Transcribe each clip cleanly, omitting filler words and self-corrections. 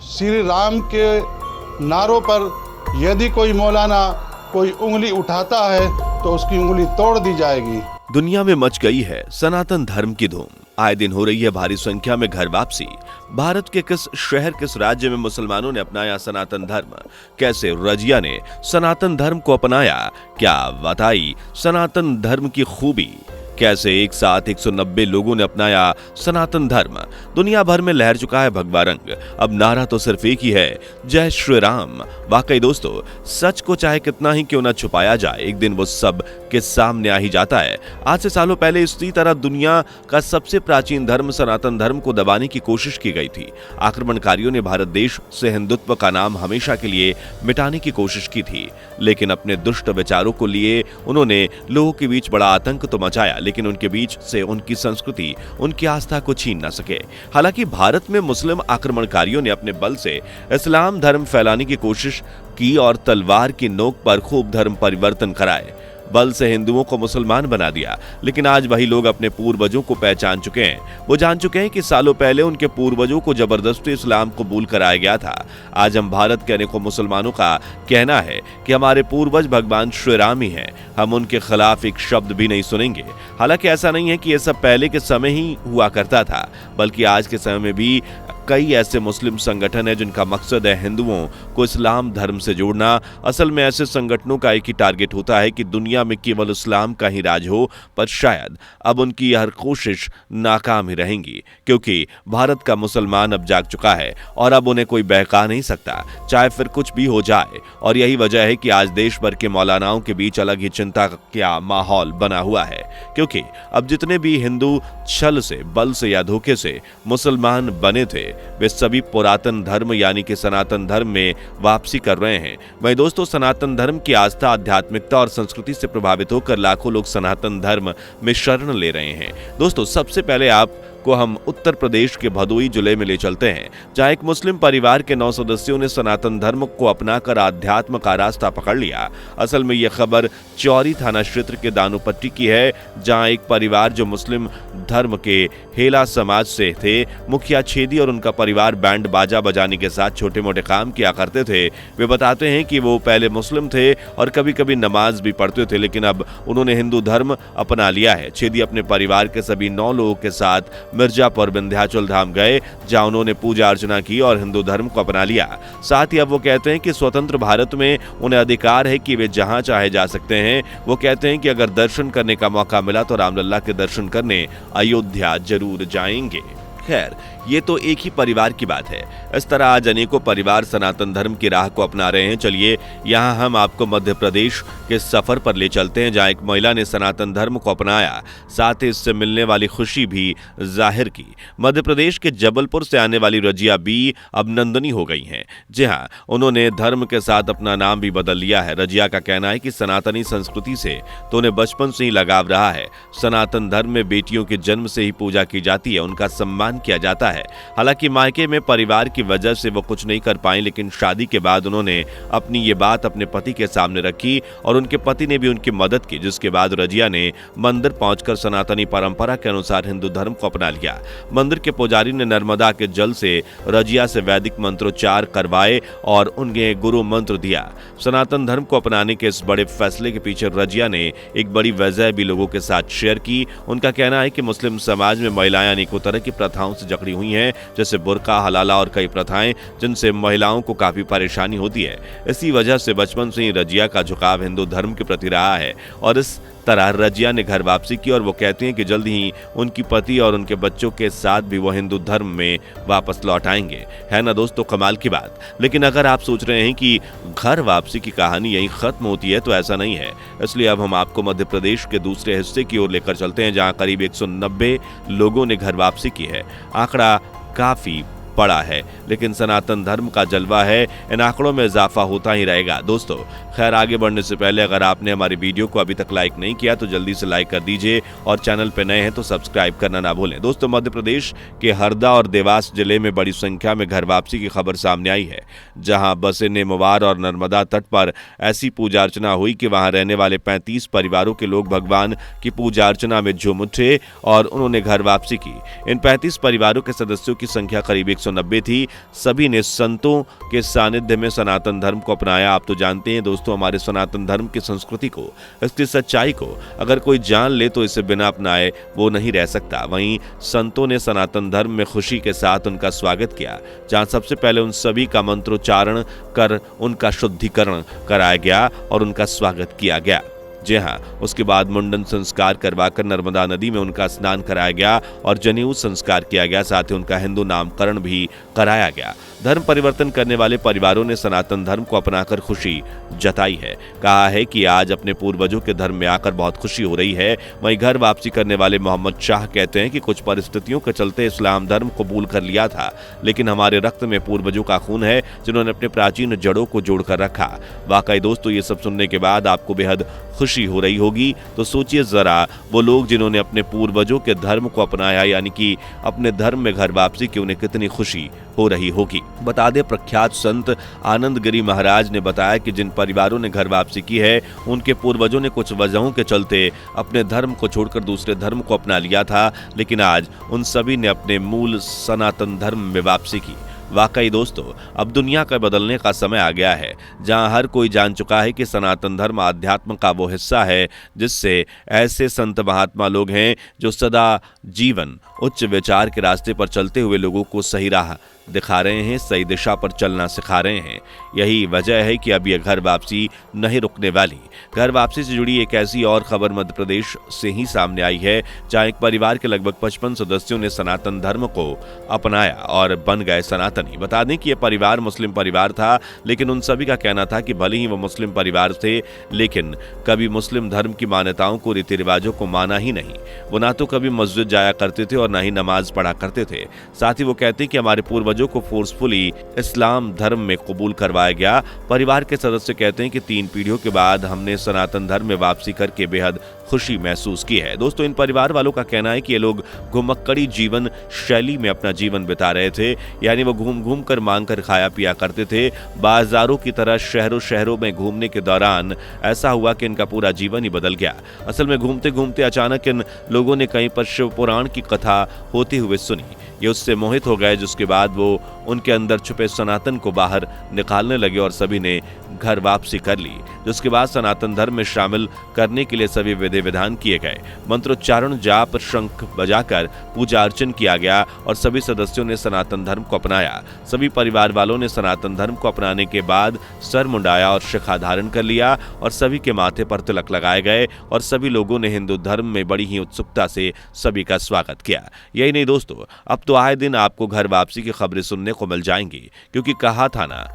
श्री राम के नारों पर यदि कोई मौलाना कोई उंगली उठाता है तो उसकी उंगली तोड़ दी जाएगी। दुनिया में मच गई है सनातन धर्म की धूम। आए दिन हो रही है भारी संख्या में घर वापसी। भारत के किस शहर किस राज्य में मुसलमानों ने अपनाया सनातन धर्म? कैसे रजिया ने सनातन धर्म को अपनाया? क्या बताई सनातन धर्म की खूबी? कैसे एक साथ 190 लोगों ने अपनाया सनातन धर्म? दुनिया भर में लहर चुका है भगवा रंग। अब नारा तो सिर्फ एक ही है, जय श्री राम। वाकई दोस्तों, सच को चाहे कितना ही क्यों न छुपाया जाए, एक दिन वो सब के सामने आ ही जाता है। आज से सालों पहले इसी तरह दुनिया का सबसे प्राचीन धर्म सनातन धर्म को दबाने की कोशिश की गई थी। आक्रमणकारियों ने भारत देश से हिंदुत्व का नाम हमेशा के लिए मिटाने की कोशिश की थी, लेकिन अपने दुष्ट विचारों को लिए उन्होंने लोगों के बीच बड़ा आतंक तो मचाया, लेकिन उनके बीच से उनकी संस्कृति, उनकी आस्था को छीन न सके। हालांकि भारत में मुस्लिम आक्रमणकारियों ने अपने बल से इस्लाम धर्म फैलाने की कोशिश की और तलवार की नोक पर खूब धर्म परिवर्तन कराए, बल से हिंदुओं को मुसलमान बना दिया। लेकिन आज वही लोग अपने पूर्वजों को पहचान चुके हैं। वो जान चुके हैं कि सालों पहले उनके पूर्वजों को जबरदस्ती इस्लाम कबूल कराया गया था। आज हम भारत के अनेकों मुसलमानों का कहना है कि हमारे पूर्वज भगवान श्री राम ही हैं। हम उनके खिलाफ एक शब्द भी नहीं सुनेंगे। हालांकि ऐसा नहीं है कि यह सब पहले के समय ही हुआ करता था, बल्कि आज के समय में भी कई ऐसे मुस्लिम संगठन हैं जिनका मकसद है हिंदुओं को इस्लाम धर्म से जोड़ना। असल में ऐसे संगठनों का एक ही टारगेट होता है कि दुनिया में केवल इस्लाम का ही राज हो, पर शायद अब उनकी हर कोशिश नाकाम ही रहेंगी, क्योंकि भारत का मुसलमान अब जाग चुका है और अब उन्हें कोई बहका नहीं सकता, चाहे फिर कुछ भी हो जाए। और यही वजह है कि आज देश भर के मौलानाओं के बीच अलग ही चिंता का माहौल बना हुआ है, क्योंकि अब जितने भी हिंदू छल से, बल से या धोखे से मुसलमान बने थे, वे सभी पुरातन धर्म यानी कि सनातन धर्म में वापसी कर रहे हैं। वहीं दोस्तों, सनातन धर्म की आस्था, आध्यात्मिकता और संस्कृति से प्रभावित होकर लाखों लोग सनातन धर्म में शरण ले रहे हैं। दोस्तों, सबसे पहले को हम उत्तर प्रदेश के भदोई जिले में ले चलते हैं, जहां एक मुस्लिम परिवार के 9 सदस्यों ने सनातन धर्म को अपनाकर आध्यात्म का रास्ता पकड़ लिया। असल में यह खबर चौरी थाना क्षेत्र के दानूपट्टी की है, जहां एक परिवार जो मुस्लिम धर्म के हेला समाज से थे, मुखिया छेदी और उनका परिवार बैंड बाजा बजाने के साथ छोटे मोटे काम किया करते थे। वे बताते हैं कि वो पहले मुस्लिम थे और कभी कभी नमाज भी पढ़ते थे, लेकिन अब उन्होंने हिंदू धर्म अपना लिया है। छेदी अपने परिवार के सभी 9 लोगों के साथ मिर्जापुर विंध्याचल धाम गए, जहां उन्होंने पूजा अर्चना की और हिंदू धर्म को अपना लिया। साथ ही अब वो कहते हैं कि स्वतंत्र भारत में उन्हें अधिकार है कि वे जहां चाहे जा सकते हैं। वो कहते हैं कि अगर दर्शन करने का मौका मिला तो रामलला के दर्शन करने अयोध्या जरूर जाएंगे। खैर, ये तो एक ही परिवार की बात है। इस तरह आज अनेकों परिवार सनातन धर्म की राह को अपना रहे हैं। चलिए यहाँ हम आपको मध्य प्रदेश के सफर पर ले चलते हैं, जहाँ एक महिला ने सनातन धर्म को अपनाया, साथ ही इससे मिलने वाली खुशी भी जाहिर की। मध्य प्रदेश के जबलपुर से आने वाली रजिया बी अब नंदनी हो गई हैं। जी हाँ, उन्होंने धर्म के साथ अपना नाम भी बदल लिया है। रजिया का कहना है कि सनातनी संस्कृति से तो उन्हें बचपन से ही लगाव रहा है। सनातन धर्म में बेटियों के जन्म से ही पूजा की जाती है, उनका सम्मान किया जाता है। हालांकि मायके में परिवार की वजह से वो कुछ नहीं कर पाई, लेकिन शादी के बाद उन्होंने अपनी ये बात अपने पति के सामने रखी और उनके पति ने भी उनकी मदद की, जिसके बाद रजिया ने मंदिर पहुंचकर सनातनी परंपरा के अनुसार हिंदू धर्म को अपना लिया। मंदिर के पुजारी ने नर्मदा के जल से रजिया से वैदिक मंत्रोच्चार करवाए और उन्हें गुरु मंत्र दिया। सनातन धर्म को अपनाने के इस बड़े फैसले के पीछे रजिया ने एक बड़ी वजह भी लोगों के साथ शेयर की। उनका कहना है कि मुस्लिम समाज में महिलाएं अनेकों तरह की प्रथाओं से जकड़ी हुई हैं, जैसे बुर्का, हलाला और कई प्रथाएं, जिनसे महिलाओं को काफी परेशानी होती है। इसी वजह से बचपन से ही रजिया का झुकाव हिंदू धर्म के प्रति रहा है और इस तरह रजिया ने घर वापसी की और वो कहती हैं कि जल्द ही उनकी पति और उनके बच्चों के साथ भी वो हिंदू धर्म में वापस लौट आएंगे। है ना दोस्तों, कमाल की बात। लेकिन अगर आप सोच रहे हैं कि घर वापसी की कहानी यहीं खत्म होती है, तो ऐसा नहीं है। इसलिए अब हम आपको मध्य प्रदेश के दूसरे हिस्से की ओर लेकर चलते हैं, जहां करीब 190 लोगों ने घर वापसी की है। आंकड़ा काफी बड़ा है, लेकिन सनातन धर्म का जलवा है, इन आंकड़ों में इजाफा होता ही रहेगा। दोस्तों, खैर आगे बढ़ने से पहले अगर आपने हमारी वीडियो को अभी तक लाइक नहीं किया तो जल्दी से लाइक कर दीजिए और चैनल पे नए हैं तो सब्सक्राइब करना ना भूलें। दोस्तों, मध्य प्रदेश के हरदा और देवास जिले में बड़ी संख्या में घर वापसी की खबर सामने आई है, जहां बसे नेमवार और नर्मदा तट पर ऐसी पूजा अर्चना हुई कि वहां रहने वाले 35 परिवारों के लोग भगवान की पूजा अर्चना में झूम उठे और उन्होंने घर वापसी की। इन 35 परिवारों के सदस्यों की संख्या करीब 190 थी। सभी ने संतों के सानिध्य में सनातन धर्म को अपनाया। आप तो जानते हैं दोस्तों, हमारे सनातन धर्म की संस्कृति को, इसकी सच्चाई को अगर कोई जान ले तो इसे बिना अपनाए वो नहीं रह सकता। वहीं संतों ने सनातन धर्म में खुशी के साथ उनका स्वागत किया, जहां सबसे पहले उन सभी का मंत्रोच्चारण कर उनका शुद्धिकरण कराया गया और उनका स्वागत किया गया। जी हाँ, उसके बाद मुंडन संस्कार करवाकर नर्मदा नदी में उनका स्नान कराया गया और जनेऊ संस्कार किया गया। साथ ही उनका हिंदू नामकरण भी कराया गया। धर्म परिवर्तन करने वाले परिवारों ने सनातन धर्म को अपनाकर खुशी जताई है। कहा है कि आज अपने पूर्वजों के धर्म में आकर बहुत खुशी हो रही है। वहीं घर वापसी करने वाले मोहम्मद शाह कहते हैं कि कुछ परिस्थितियों के चलते इस्लाम धर्म कबूल कर लिया था, लेकिन हमारे रक्त में पूर्वजों का खून है जिन्होंने अपने प्राचीन जड़ों को जोड़कर रखा। वाकई दोस्तों, ये सब सुनने के बाद आपको बेहद खुशी हो रही होगी। तो सोचिए जरा, वो लोग जिन्होंने अपने पूर्वजों के धर्म को अपनाया, यानी कि अपने धर्म में घर वापसी की, उन्हें कितनी खुशी हो रही होगी। बता दें, प्रख्यात संत आनंद गिरी महाराज ने बताया कि जिन परिवारों ने घर वापसी की है, उनके पूर्वजों ने कुछ वजहों के चलते अपने धर्म को छोड़कर दूसरे धर्म को अपना लिया था, लेकिन आज उन सभी ने अपने मूल सनातन धर्म में वापसी की। वाकई दोस्तों, अब दुनिया का बदलने का समय आ गया है, जहां हर कोई जान चुका है कि सनातन धर्म आध्यात्म का वो हिस्सा है जिससे ऐसे संत महात्मा लोग हैं जो सदा जीवन उच्च विचार के रास्ते पर चलते हुए लोगों को सही राह दिखा रहे हैं, सही दिशा पर चलना सिखा रहे हैं। यही वजह है कि अब यह घर वापसी नहीं रुकने वाली। घर वापसी से जुड़ी एक ऐसी और खबर मध्य प्रदेश से ही सामने आई है, जहां एक परिवार के लगभग 55 सदस्यों ने सनातन धर्म को अपनाया और बन गए सनातनी। बता दें कि यह परिवार मुस्लिम परिवार था, लेकिन उन सभी का कहना था कि भले ही वो मुस्लिम परिवार थे, लेकिन कभी मुस्लिम धर्म की मान्यताओं को, रीति रिवाजों को माना ही नहीं। वो ना तो कभी मस्जिद जाया करते थे और ना ही नमाज पढ़ा करते थे। साथ ही वो कहते कि हमारे पूर्वजों को फोर्सफुली इस्लाम धर्म में कबूल करवाया गया। परिवार के सदस्य कहते हैं कि 3 पीढ़ियों के बाद हमने सनातन धर्म में वापसी करके बेहद खुशी महसूस की है। दोस्तों, इन परिवार वालों का कहना है कि ये लोग घुमक्कड़ी जीवन शैली में अपना जीवन बिता रहे थे, यानी वो घूम घूम कर मांग कर खाया पिया करते थे। बाजारों की तरह शहरों में घूमने के दौरान ऐसा हुआ कि इनका पूरा जीवन ही बदल गया। असल में घूमते घूमते अचानक इन लोगों ने कहीं पर शिव पुराण की कथा होते हुए सुनी। ये उससे मोहित हो गए, जिसके बाद वो उनके अंदर छुपे सनातन को बाहर निकालने लगे और सभी ने घर वापसी कर ली। जिसके बाद सनातन धर्म में शामिल करने के लिए सभी विधि विधान किए गए। मंत्रोच्चारण, जाप, शंख बजाकर पूजा अर्चन किया गया और सभी सदस्यों ने सनातन धर्म को अपनाया। सभी परिवार वालों ने सनातन धर्म को अपनाने के बाद सर मुंडाया और शिखा धारण कर लिया और सभी के माथे पर तिलक लगाए गए और सभी लोगों ने हिंदू धर्म में बड़ी ही उत्सुकता से सभी का स्वागत किया। यही नहीं दोस्तों, अब तो आए दिन आपको घर वापसी की खबरें सुनने को मिल जाएंगी, क्योंकि कहा था ना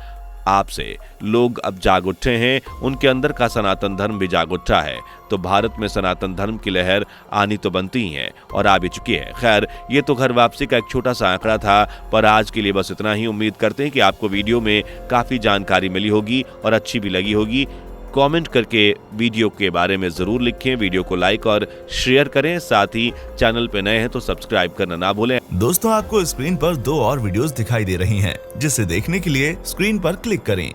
आपसे, लोग अब जाग उठे हैं, उनके अंदर का सनातन धर्म भी जाग उठा है। तो भारत में सनातन धर्म की लहर आनी तो बनती ही है और आ भी चुकी है। खैर, ये तो घर वापसी का एक छोटा सा आंकड़ा था, पर आज के लिए बस इतना ही। उम्मीद करते हैं कि आपको वीडियो में काफी जानकारी मिली होगी और अच्छी भी लगी होगी। कमेंट करके वीडियो के बारे में जरूर लिखें, वीडियो को लाइक और शेयर करें। साथ ही चैनल पे नए हैं तो सब्सक्राइब करना ना भूलें। दोस्तों, आपको स्क्रीन पर 2 और वीडियोस दिखाई दे रही हैं, जिसे देखने के लिए स्क्रीन पर क्लिक करें।